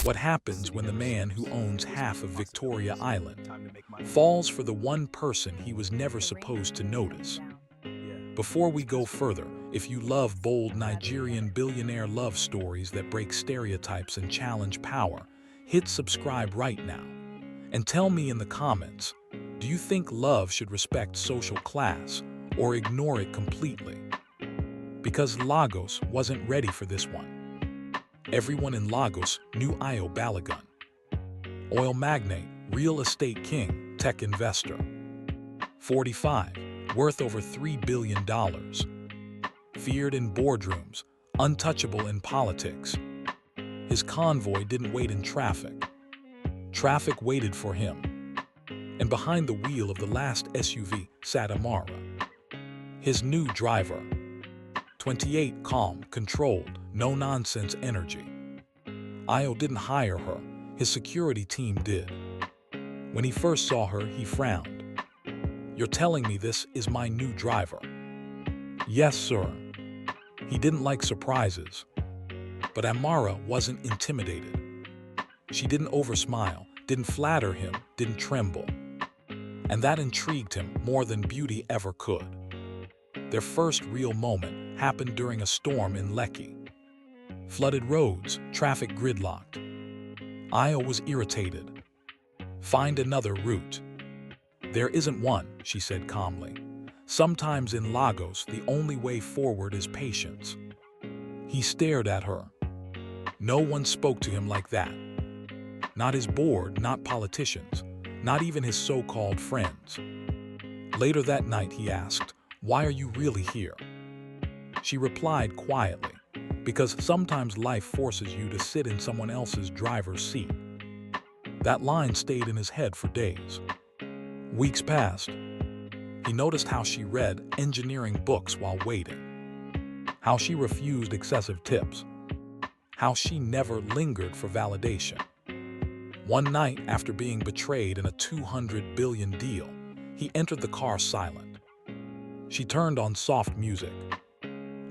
What happens when the man who owns half of Victoria Island falls for the one person he was never supposed to notice? Before we go further, if you love bold Nigerian billionaire love stories that break stereotypes and challenge power, hit subscribe right now. And tell me in the comments, do you think love should respect social class or ignore it completely? Because Lagos wasn't ready for this one. Everyone in Lagos knew Ayo Balogun. Oil magnate, real estate king, tech investor. 45, worth over $3 billion. Feared in boardrooms, untouchable in politics. His convoy didn't wait in traffic. Traffic waited for him. And behind the wheel of the last SUV sat Amara. His new driver. 28, calm, controlled, no-nonsense energy. Ayo didn't hire her, his security team did. When he first saw her, he frowned. "You're telling me this is my new driver?" "Yes, sir." He didn't like surprises. But Amara wasn't intimidated. She didn't oversmile, didn't flatter him, didn't tremble. And that intrigued him more than beauty ever could. Their first real moment happened during a storm in Lekki. Flooded roads, traffic gridlocked. Ayo was irritated. "Find another route." "There isn't one," she said calmly. "Sometimes in Lagos, the only way forward is patience." He stared at her. No one spoke to him like that. Not his board, not politicians, not even his so-called friends. Later that night, he asked, "Why are you really here?" She replied quietly, "Because sometimes life forces you to sit in someone else's driver's seat." That line stayed in his head for days. Weeks passed. He noticed how she read engineering books while waiting, how she refused excessive tips, how she never lingered for validation. One night, after being betrayed in a $200 billion deal, he entered the car silent. She turned on soft music.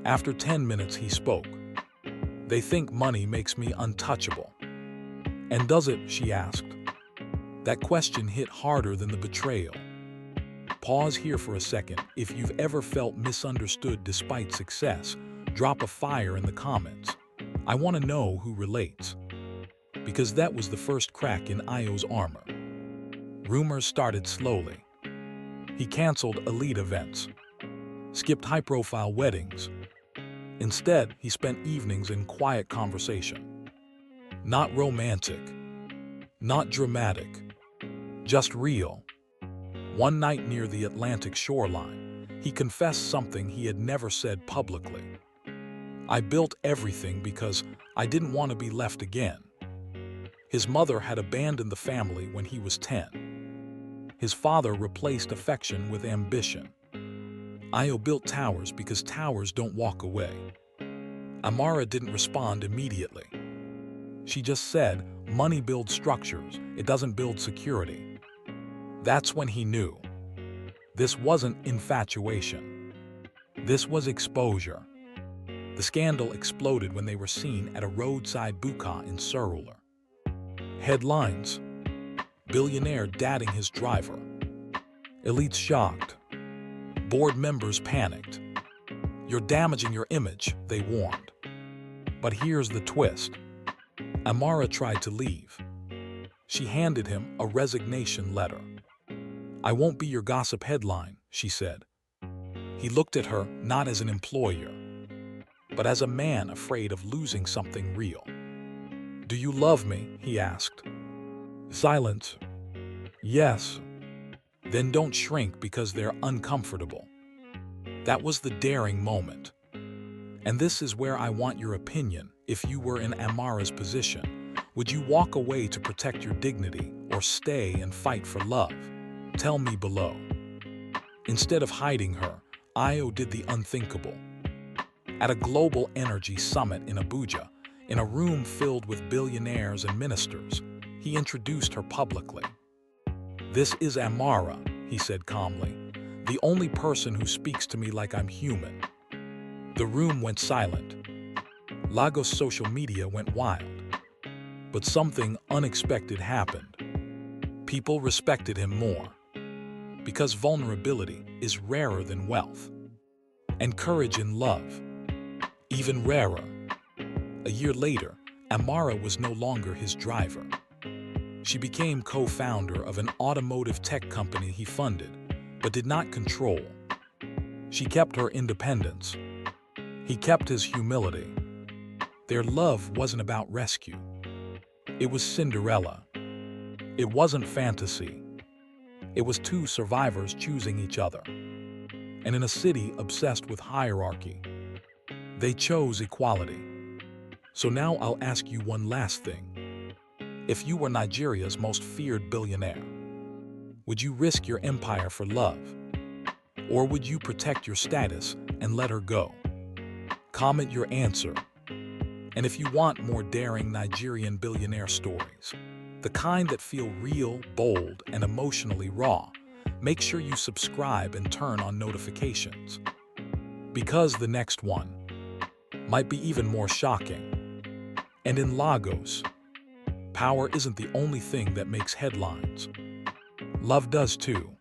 After 10 minutes, he spoke. "They think money makes me untouchable." "And does it?" she asked. That question hit harder than the betrayal. Pause here for a second. If you've ever felt misunderstood despite success, drop a fire in the comments. I want to know who relates. Because that was the first crack in Ayo's armor. Rumors started slowly. He canceled elite events, skipped high-profile weddings. Instead, he spent evenings in quiet conversation. Not romantic, not dramatic, just real. One night near the Atlantic shoreline, he confessed something he had never said publicly. "I built everything because I didn't want to be left again." His mother had abandoned the family when he was 10. His father replaced affection with ambition. Ayo built towers because towers don't walk away. Amara didn't respond immediately. She just said, "Money builds structures, it doesn't build security." That's when he knew. This wasn't infatuation. This was exposure. The scandal exploded when they were seen at a roadside buka in Cinderella. Headlines: Billionaire dating his driver. Elites shocked. Board members panicked. "You're damaging your image," they warned. But here's the twist. Amara tried to leave. She handed him a resignation letter. "I won't be your gossip headline," she said. He looked at her not as an employer, but as a man afraid of losing something real. "Do you love me?" he asked. Silence. "Yes." "Then don't shrink because they're uncomfortable." That was the daring moment. And this is where I want your opinion. If you were in Amara's position, would you walk away to protect your dignity or stay and fight for love? Tell me below. Instead of hiding her, Ayo did the unthinkable. At a global energy summit in Abuja, in a room filled with billionaires and ministers, he introduced her publicly. "This is Amara," he said calmly, "the only person who speaks to me like I'm human." The room went silent. Lagos social media went wild. But something unexpected happened. People respected him more. Because vulnerability is rarer than wealth. And courage in love, even rarer. A year later, Amara was no longer his driver. She became co-founder of an automotive tech company he funded, but did not control. She kept her independence. He kept his humility. Their love wasn't about rescue. It was Cinderella. It wasn't fantasy. It was two survivors choosing each other. And in a city obsessed with hierarchy, they chose equality. So now I'll ask you one last thing. If you were Nigeria's most feared billionaire, would you risk your empire for love? Or would you protect your status and let her go? Comment your answer. And if you want more daring Nigerian billionaire stories, the kind that feel real, bold, and emotionally raw, make sure you subscribe and turn on notifications. Because the next one might be even more shocking. And in Lagos, power isn't the only thing that makes headlines. Love does too.